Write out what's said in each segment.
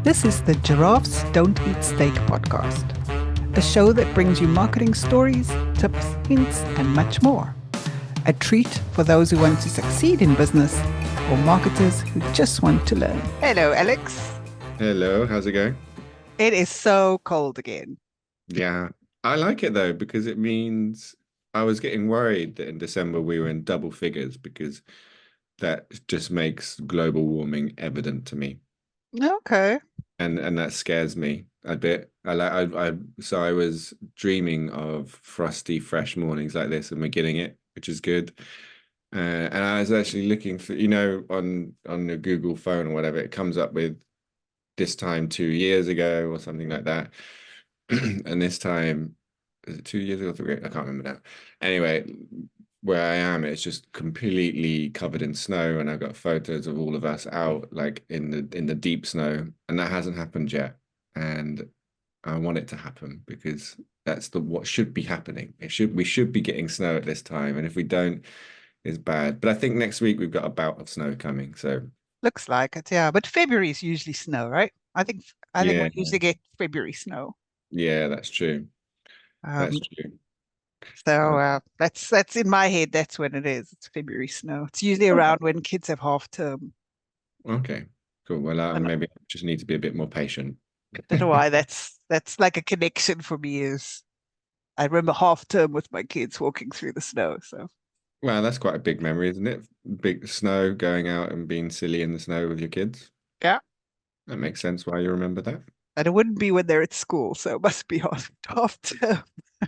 This is the Giraffes Don't Eat Steak podcast, a show that brings you marketing stories, tips, hints, and much more. A treat for those who want to succeed in business or marketers who just want to learn. Hello, Alex. Hello, how's it going? It is so cold again. Yeah, I like it though because it means I was getting worried that in December we were in double figures because that just makes global warming evident to me, Okay. and that scares me a bit. So I was dreaming of frosty, fresh mornings like this, and we're getting it, which is good. And I was actually looking for, on the Google phone or whatever, it comes up with this time 2 years ago or something like that. And this time, is it 2 years ago? I can't remember now. Anyway, where I am, it's just completely covered in snow, and I've got photos of all of us out like in the deep snow, and that hasn't happened yet. And I want it to happen because that's the what should be happening. We should be getting snow at this time, and if we don't, it's bad. But I think next week we've got a bout of snow coming, so Looks like it, yeah. But February is usually snow, right? I think we yeah, usually get February snow. yeah, that's true. Um, That's true. so Uh, that's in my head. That's when it is. It's February snow. It's usually around when kids have half term. Okay, cool. Well, And I maybe I just need to be a bit more patient. don't know why that's like a connection for me. Is I remember half term with my kids walking through the snow. So Well, that's quite a big memory, isn't it? Big snow, going out and being silly in the snow with your kids. yeah, That makes sense why you remember that. and it wouldn't be when they're at school. So it must be half term.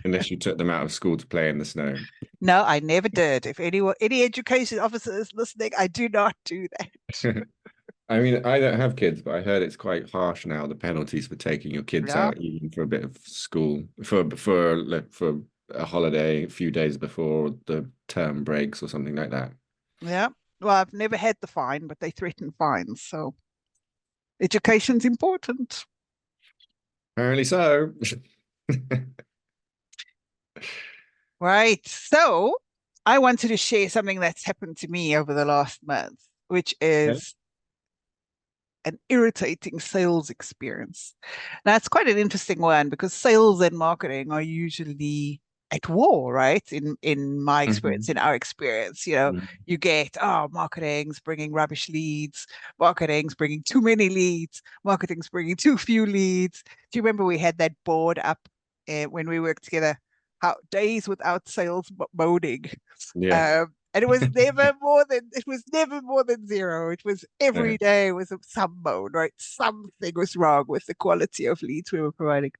Unless you took them out of school to play in the snow. No, I never did. If any education officer is listening, I do not do that. I mean, I don't have kids, but I heard it's quite harsh now, the penalties for taking your kids Yeah, out even for a bit of school, for a holiday a few days before the term breaks or something like that. yeah. Well, I've never had the fine, but they threaten fines. So education's important. Apparently so. Right. So I wanted to share something that's happened to me over the last month, which Okay. is an irritating sales experience. Now, it's quite an interesting one because sales and marketing are usually at war, right? In my experience, Mhm. in our experience, you get, marketing's bringing rubbish leads, marketing's bringing too many leads, marketing's bringing too few leads. Do you remember we had that board up when we worked together? How days without sales moaning. Yeah. And it was never more than zero. It was Yeah. every day was some mode, right? Something was wrong with the quality of leads we were providing.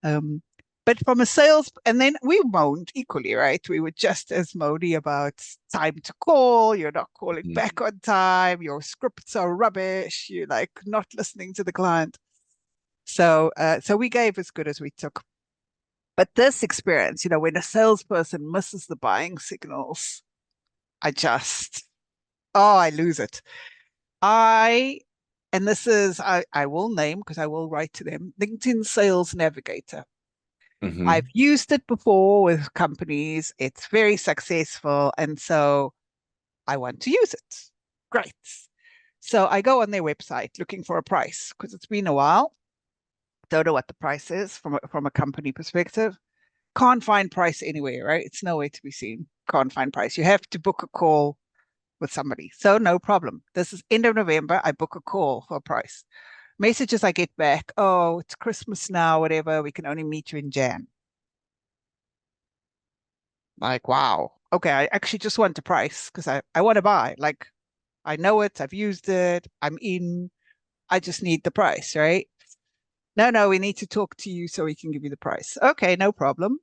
Um, but from a sales, and then we moaned equally, right? We were just as moany about time to call. You're not calling Mhm. back on time. Your scripts are rubbish. You're like not listening to the client. So we gave as good as we took. But this experience, when a salesperson misses the buying signals, I just, I lose it. I, and this is, I will name because I will write to them, LinkedIn Sales Navigator. I've Mhm. used it before with companies. It's very successful. And so I want to use it. Great. So I go on their website looking for a price because it's been a while. Don't know what the price is from a company perspective. Can't find price anywhere, right? It's nowhere to be seen. Can't find price. You have to book a call with somebody. So no problem. This is end of November. I book a call for a price. Messages I get back, oh, it's Christmas now, whatever. We can only meet you in Jan. Like, wow. Okay, I actually just want a price because I want to buy. Like, I know it, I've used it, I'm in. I just need the price, right? No, no, we need to talk to you so we can give you the price. Okay, no problem.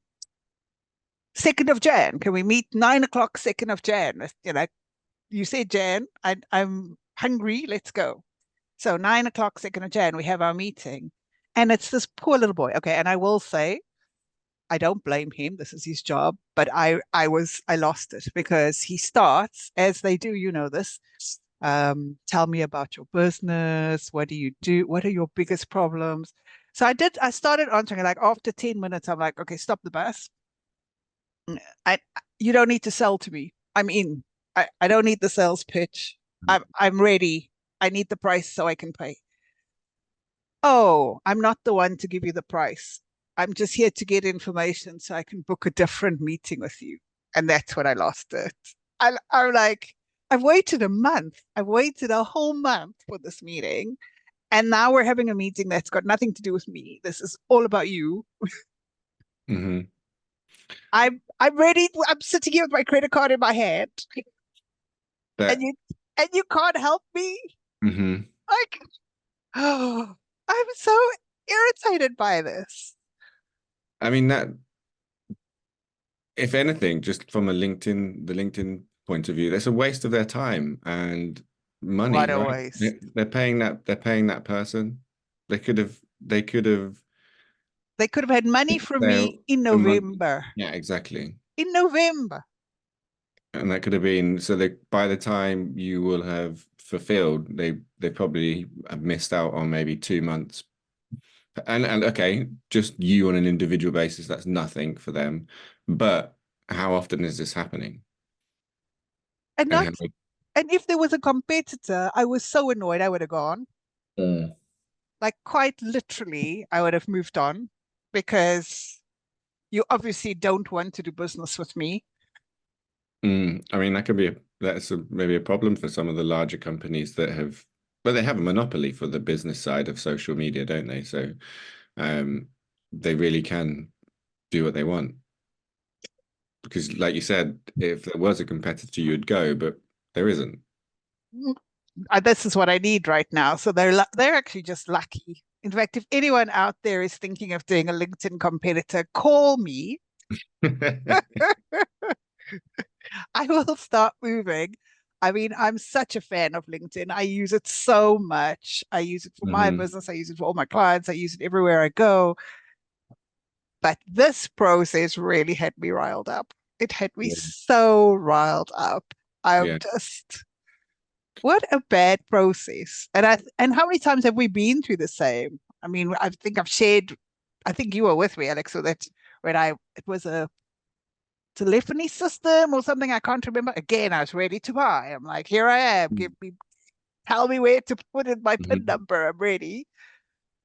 2nd of Jan. Can we meet 9 o'clock, 2nd of Jan? You said Jan, I'm hungry, let's go. So 9 o'clock, 2nd of Jan, we have our meeting. And it's this poor little boy. Okay. And I will say, I don't blame him. This is his job. But I lost it because he starts, as they do, this. Tell me about your business. What do you do? What are your biggest problems? So I started answering like after 10 minutes, I'm like, okay, stop the bus. I, you don't need to sell to me. I'm in. I don't need the sales pitch. I'm ready. I need the price so I can pay. Oh, I'm not the one to give you the price. I'm just here to get information so I can book a different meeting with you. And that's when I lost it. I'm like, I've waited a month. I've waited a whole month for this meeting. And now we're having a meeting that's got nothing to do with me. This is all about you. Hmm. I'm ready. I'm sitting here with my credit card in my hand, and That. you can't help me. Hmm. Like, oh, I'm so irritated by this. I mean that if anything, just from the LinkedIn point of view, that's a waste of their time and What money, a right? waste. They're paying that person. They could have They could have had money from there me in a month. November. Yeah, exactly. In November. And that could have been so they by the time you will have fulfilled, they probably have missed out on maybe 2 months. And okay, just you on an individual basis, that's nothing for them. But how often is this happening? And And not, how and if there was a competitor, I was so annoyed I would have gone. Mm. Like quite literally, I would have moved on because you obviously don't want to do business with me. I mean, maybe a problem for some of the larger companies that have, well, they have a monopoly for the business side of social media, don't they? So, um, they really can do what they want because, like you said, if there was a competitor, you'd go, but there isn't. This is what I need right now. So they're actually just lucky. In fact, if anyone out there is thinking of doing a LinkedIn competitor, call me. I will start moving. I mean, I'm such a fan of LinkedIn. I use it so much. I use it for my Hmm. business. I use it for all my clients. I use it everywhere I go. But this process really had me riled up. It had me Yeah. so riled up. I'm Yeah. just, what a bad process. And how many times have we been through the same? I mean, I think I've shared, I think you were with me, Alex, so that when it was a telephony system or something, I can't remember. Again, I was ready to buy. I'm like, here I am. Tell me where to put in my PIN Hmm. number. I'm ready.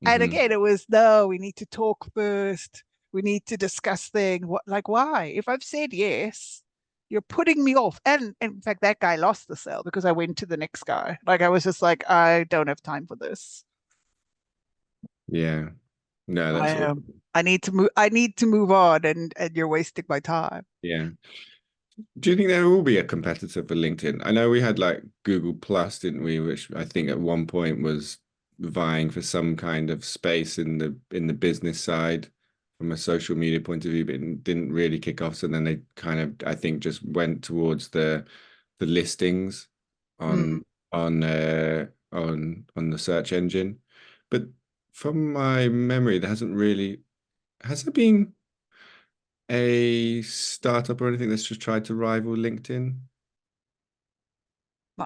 And Hmm. again, it was no, we need to talk first. We need to discuss things. What, like, why? If I've said yes, you're putting me off. And in fact, that guy lost the sale because I went to the next guy. Like, I was just like, I don't have time for this. Yeah. No, I that's all. am. I need to move. I need to move on, and you're wasting my time. Yeah. Do you think there will be a competitor for LinkedIn? I know we had like Google Plus, didn't we? Which I think at one point was vying for some kind of space in the business side from a social media point of view, but it didn't really kick off. So then they kind of, I think, just went towards the listings Mm, on on the search engine. But from my memory, there hasn't really has there been a startup or anything that's just tried to rival LinkedIn?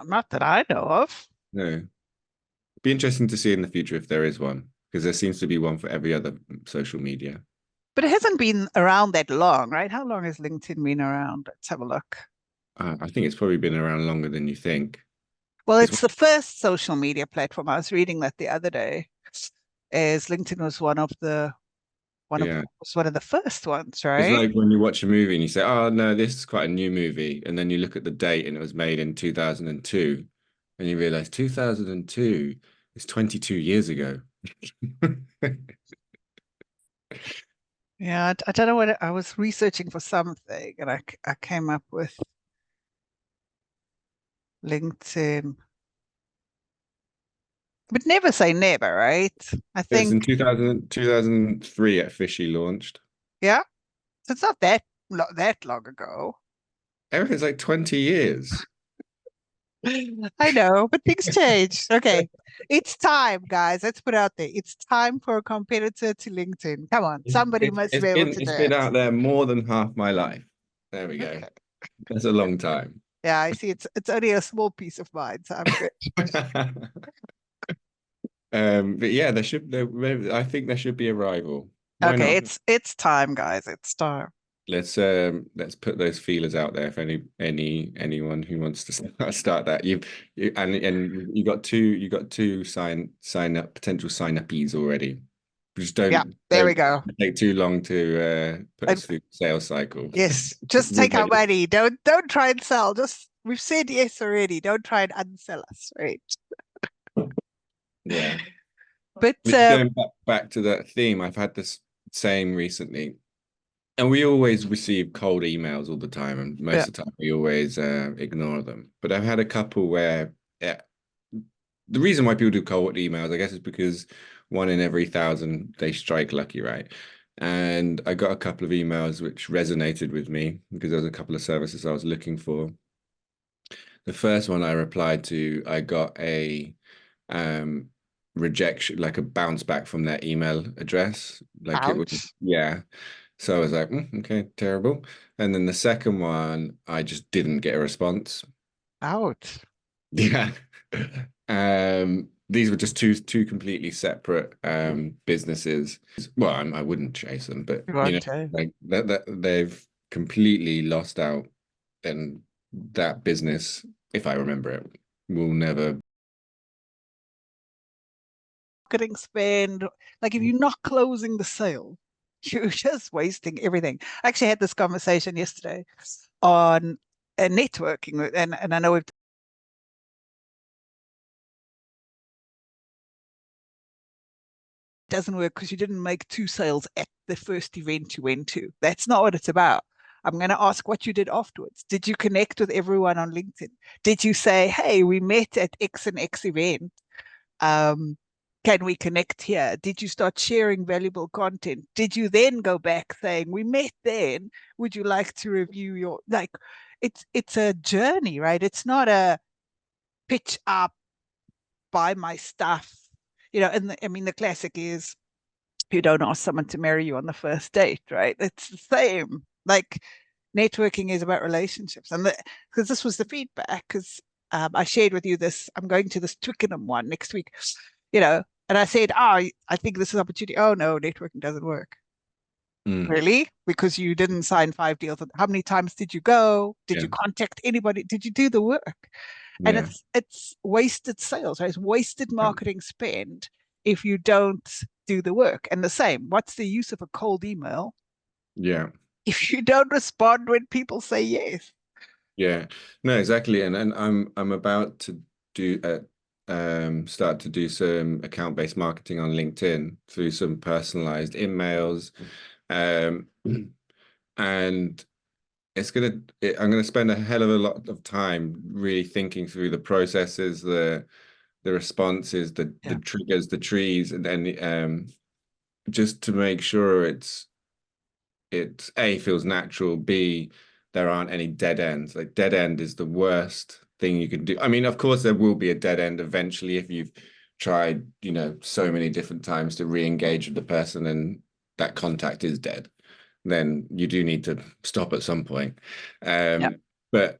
not that I know of. No. Be interesting to see in the future if there is one, because there seems to be one for every other social media. But it hasn't been around that long, right? How long has LinkedIn been around? Let's have a look. I think it's probably been around longer than you think. Well, It's it's the first social media platform. I was reading that the other day. Is LinkedIn was yeah. one of the first ones, It's right? like when you watch a movie and you say, "Oh no, this is quite a new movie," and then you look at the date and it was made in 2002, and you realize 2002 is 22 years ago. Yeah, I don't know what I was researching for something, and I came up with LinkedIn. But never say never, right? I It was in think, 2003 at Fishy launched. yeah, so it's not that long ago. Everything's like 20 years. I know, but things change. Okay. It's time, guys. Let's put it out there. It's time for a competitor to LinkedIn. Come on. Somebody must be able to do It's been it. out there more than half my life. There we go. Okay. That's a long time. Yeah, I see it's only a small piece of mine, so I'm good. But yeah, I think there should be a rival. Why Okay, not? it's time, guys. It's time. let's put those feelers out there if anyone who wants to start that. And you got two sign up potential sign uppies already. Just Yeah, don't there we don't go. take too long to put And us through the sales cycle. yes, just We're take our ready. money. Don't try and sell. Just we've said yes already. Don't try and unsell us, right? Yeah. But Just going back to that theme, I've had this same recently. And we always receive cold emails all the time, and yeah, most of the time we always ignore them. But I've had a couple where the reason why people do cold emails, I guess, is because one in every thousand they strike lucky, right? And I got a couple of emails which resonated with me because there was a couple of services I was looking for. The first one I replied to, I got a um rejection, like a bounce back from their email address. Like it was, ouch, yeah. So I was like, okay, terrible. And then the second one, I just didn't get a response. ouch. Yeah. These were just two completely separate businesses. Well, I wouldn't chase them, but You won't tell. like that they've completely lost out, and that business, if I remember it, will never. Marketing spend, like if you're not closing the sale, you're just wasting everything. I actually had this conversation yesterday on networking, and I know it doesn't work because you didn't make two sales at the first event you went to. That's not what it's about. I'm going to ask what you did afterwards. Did you connect with everyone on LinkedIn? Did you say, hey, we met at X and X event? Um, can we connect here? Did you start sharing valuable content? Did you then go back saying, we met then? Would you like to review your like it's a journey, right? It's not a pitch up, buy my stuff. And I mean the classic is you don't ask someone to marry you on the first date, right? It's the same. Like networking is about relationships. And because this was the feedback, because I shared with you this, I'm going to this Twickenham one next week, and I said, oh, I think this is an opportunity. Oh, no, networking doesn't work. Mm, Really? Because you didn't sign 5 deals. How many times did you go? Did yeah, you contact anybody? Did you do the work? And yeah, it's wasted sales, right? It's wasted marketing spend if you don't do the work. And the same, what's the use of a cold email yeah, if you don't respond when people say yes? yeah. No, exactly. And I'm about to do start to do some account-based marketing on LinkedIn through some personalized emails. Um, and I'm gonna spend a hell of a lot of time really thinking through the processes, the responses, the Yeah. triggers, the trees, and then just to make sure it's A, feels natural, B, there aren't any dead ends. Like dead end is the worst thing you can do. I mean, of course, there will be a dead end eventually if you've tried, so many different times to re-engage with the person and that contact is dead. Then you do need to stop at some point. Yeah. But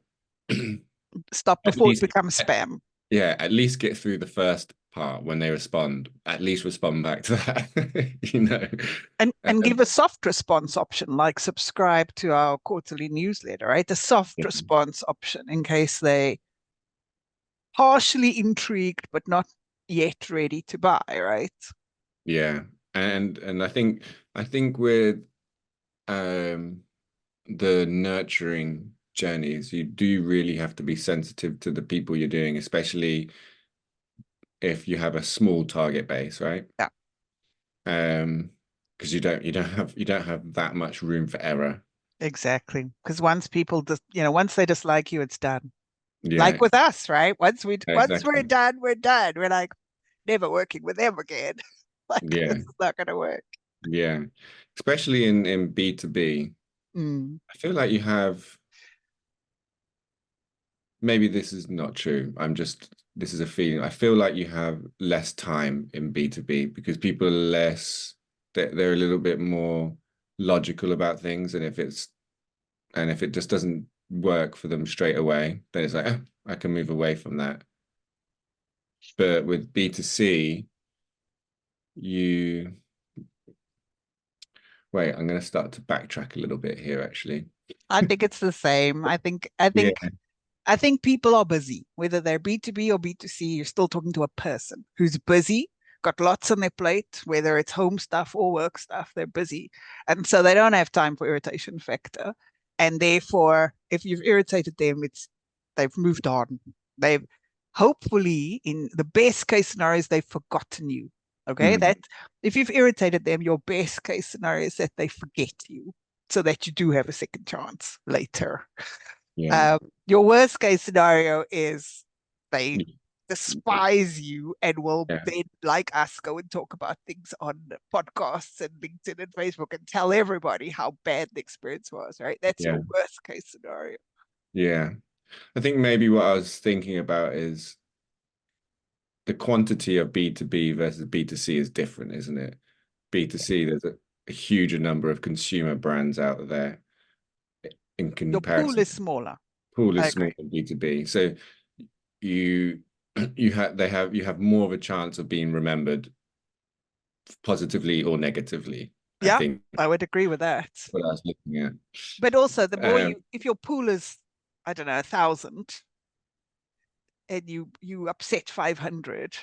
Stop at before it least, becomes spam. yeah, at least get through the first part when they respond. At least respond back to that, And Um, give a soft response option, like subscribe to our quarterly newsletter, right? A soft response option in case they partially intrigued but not yet ready to buy, right? yeah, and I think with um the nurturing journeys, you do really have to be sensitive to the people you're doing, especially if you have a small target base, right? Yeah, Um, because you don't have that much room for error. exactly. Because once people just, once they dislike you, it's done. Like Yeah, with us, right? Once we're exactly. done, we're done. We're like never working with them again. Like this Yeah, is not gonna work. yeah. Especially in B2B. Mm, I feel like you have, maybe this is not true. This is a feeling. I feel like you have less time in B2B because people are they're a little bit more logical about things. And if it just doesn't work for them straight away, then it's like, oh, I can move away from that. But with B2C, you, Wait, I'm going to start to backtrack a little bit here, actually. I think it's the same. I Yeah. think I think people are busy, whether they're B2B or B2C, you're still talking to a person who's busy, got lots on their plate, whether it's home stuff or work stuff, they're busy. And so they don't have time for irritation factor. And therefore, if you've irritated them, they've moved on. They've hopefully, in the best case scenarios, they've forgotten you. Okay. Mm, That if you've irritated them, your best case scenario is that they forget you so that you do have a second chance later. yeah. Um, your worst case scenario is they Yeah. despise you and will Yeah. then, like us, go and talk about things on podcasts and LinkedIn and Facebook and tell everybody how bad the experience was, right? That's Yeah. your worst case scenario. Yeah. I think maybe what I was thinking about is the quantity of B2B versus B2C is different, isn't it? B2C, there's a huger number of consumer brands out there in Your pool comparison. is smaller. Pool I is small agree. in B2B. So you you have more of a chance of being remembered positively or negatively, I Yeah, think I would agree with that. what I was looking at. But also, the more Um, you, if your pool is, I don't know, 1,000, and you upset 500,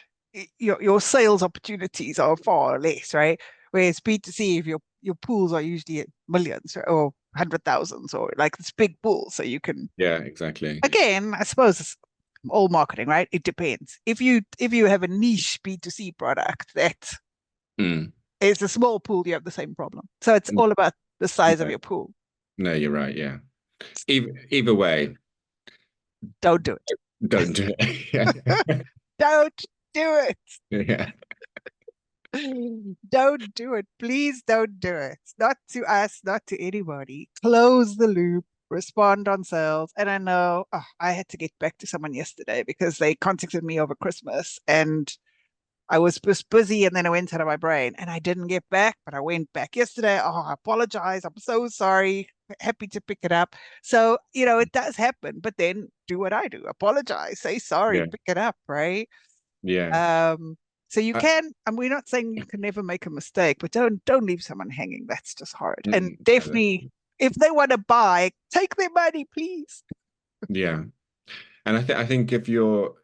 your sales opportunities are far less, right? Whereas B2C, if your pools are usually at millions or 100,000s or like this big pool, so you can yeah, exactly. again, I suppose it's all marketing, right? It depends. If you have a niche B2C product that Mm. is a small pool, you have the same problem. So it's all about the size of No, your pool. no, you're right. Yeah. Either way, Don't do don't do it. it. Don't do it. Yeah. Don't do it. Please don't do it. Not to us, not to anybody. Close the loop, respond on sales. And I know I had to get back to someone yesterday because they contacted me over Christmas and I was just busy and then I went out of my brain and I didn't get back, but I went back yesterday. Oh, I apologize. I'm so sorry. Happy to pick it up. So, it does happen, but then do what I do. Apologize, say sorry, Yeah. pick it up, right? Yeah. Um, so you I, can, and we're not saying you can never make a mistake, but don't leave someone hanging. That's just hard. And mm, definitely, if they want to buy, take their money, please. yeah. And I think if you're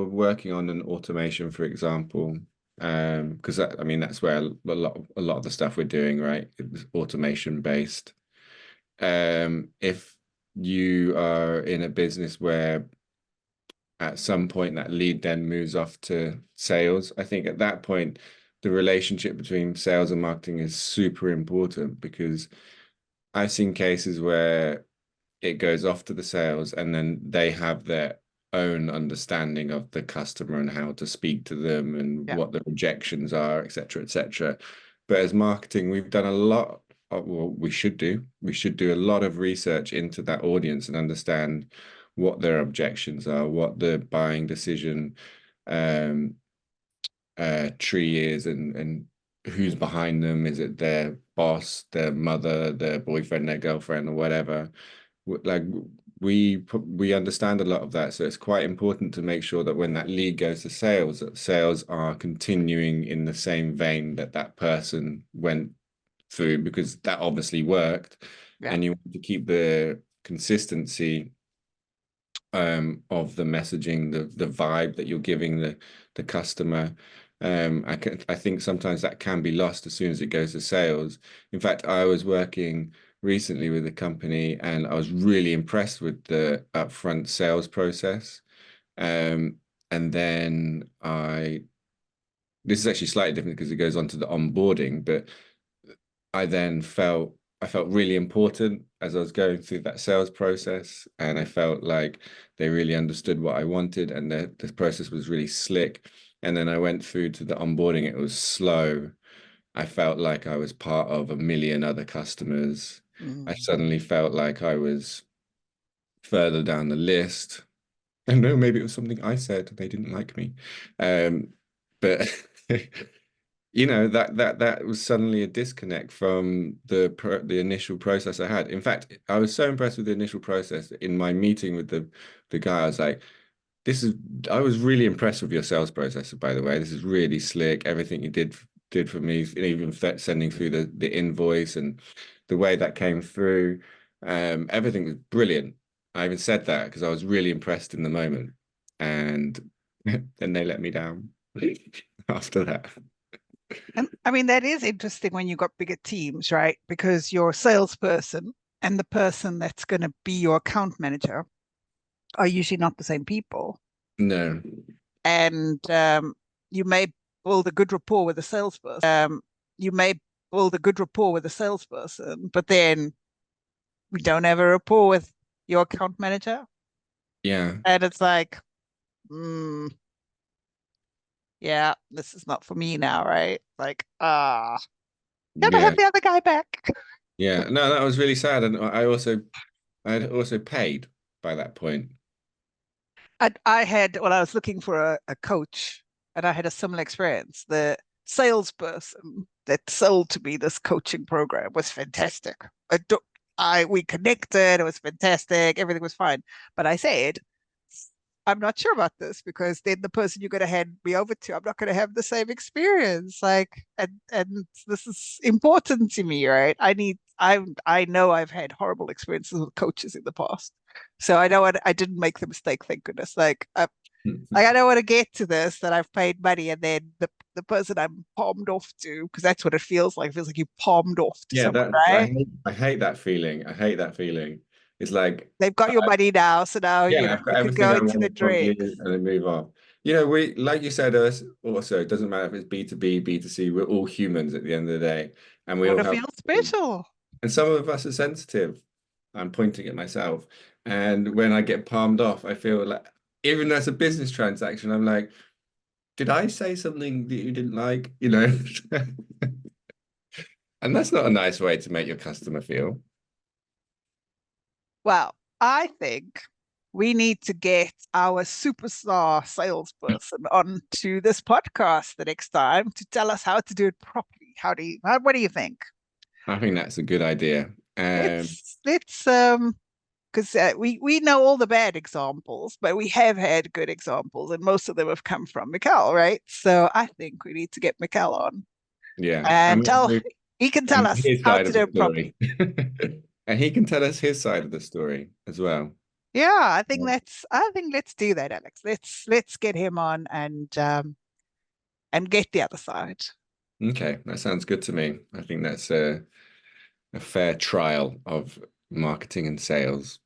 working on an automation, for example, because I mean that's where a lot of the stuff we're doing, right? It's automation based. If you are in a business where at some point that lead then moves off to sales, I think at that point the relationship between sales and marketing is super important because I've seen cases where it goes off to the sales and then they have their own understanding of the customer and how to speak to them and Yeah. what the rejections are, etc., etc. But as marketing, we've done a lot of, well, we should do a lot of research into that audience and understand what their objections are, what the buying decision um, tree is, and who's behind them. Is it their boss, their mother, their boyfriend, their girlfriend, or whatever? Like we understand a lot of that, so it's quite important to make sure that when that lead goes to sales, that sales are continuing in the same vein that that person went through, because that obviously worked, Yeah. and you want to keep the consistency of the messaging, the vibe that you're giving the customer. I think sometimes that can be lost as soon as it goes to sales. In fact, I was working recently with a company and I was really impressed with the upfront sales process. Um, and then this is actually slightly different because it goes on to the onboarding, but I felt really important as I was going through that sales process, and I felt like they really understood what I wanted, and the process was really slick. And then I went through to the onboarding; it was slow. I felt like I was part of a million other customers. I Mm. suddenly felt like I was further down the list. I don't know, maybe it was something I said. They didn't like me. But that was suddenly a disconnect from the initial process I had. In fact, I was so impressed with the initial process that in my meeting with the guy. I was like, I was really impressed with your sales process, by the way. This is really slick. Everything you did did for me, even sending through the invoice and the way that came through. Everything was brilliant. I even said that because I was really impressed in the moment, and then they let me down after that. And I mean, that is interesting when you've got bigger teams, right? Because your salesperson and the person that's going to be your account manager are usually not the same people. No. And you may build a good rapport with the salesperson. You may build a good rapport with the salesperson, but then we don't have a rapport with your account manager. Yeah. And it's like, yeah, this is not for me now, right? Like, gotta Yeah. have the other guy back. Yeah. No, that was really sad. And I'd also paid by that point. I had, well, I was looking for a coach and I had a similar experience. The salesperson that sold to me this coaching program was fantastic. We connected, it was fantastic, everything was fine. But I said, I'm not sure about this because then the person you're going to hand me over to, I'm not going to have the same experience. Like, and this is important to me, right? I know I've had horrible experiences with coaches in the past, so I know I didn't make the mistake. Thank goodness. Like I don't want to get to this that I've paid money and then the person I'm palmed off to, because that's what it feels like. It feels like you palmed off to Yeah, someone, that right? I hate that feeling. I hate that feeling. It's like, They've got your money now, so now yeah, I've got you could everything go I into the want from you drinks. and then move on. You know, we, like you said, us also, it doesn't matter if it's B2B, B2C, we're all humans at the end of the day. And we Want all to have, feel special. and some of us are sensitive. I'm pointing at myself. And when I get palmed off, I feel like, even though it's a business transaction, I'm like, did I say something that you didn't like? You know? And that's not a nice way to make your customer feel. Well, I think we need to get our superstar salesperson onto this podcast the next time to tell us how to do it properly. What do you think? I think that's a good idea. Let's because we know all the bad examples, but we have had good examples, and most of them have come from Mikkel, right? So I think we need to get Mikkel on Yeah, and he can tell and us his how side to of do the it properly. story. And he can tell us his side of the story as well. Yeah, Yeah. I think let's do that, Alex. Let's get him on and get the other side. Okay, that sounds good to me. I think that's a fair trial of marketing and sales.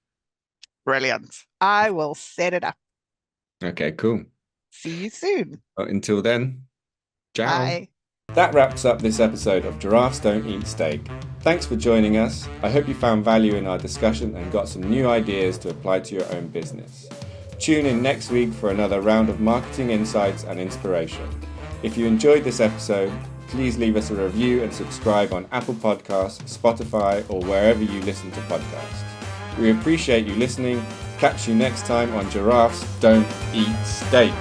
Brilliant. I will set it up. Okay, cool. See you soon. Well, until then, ciao. Bye. That wraps up this episode of Giraffes Don't Eat Steak. Thanks for joining us. I hope you found value in our discussion and got some new ideas to apply to your own business. Tune in next week for another round of marketing insights and inspiration. If you enjoyed this episode, please leave us a review and subscribe on Apple Podcasts, Spotify, or wherever you listen to podcasts. We appreciate you listening. Catch you next time on Giraffes Don't Eat Steak.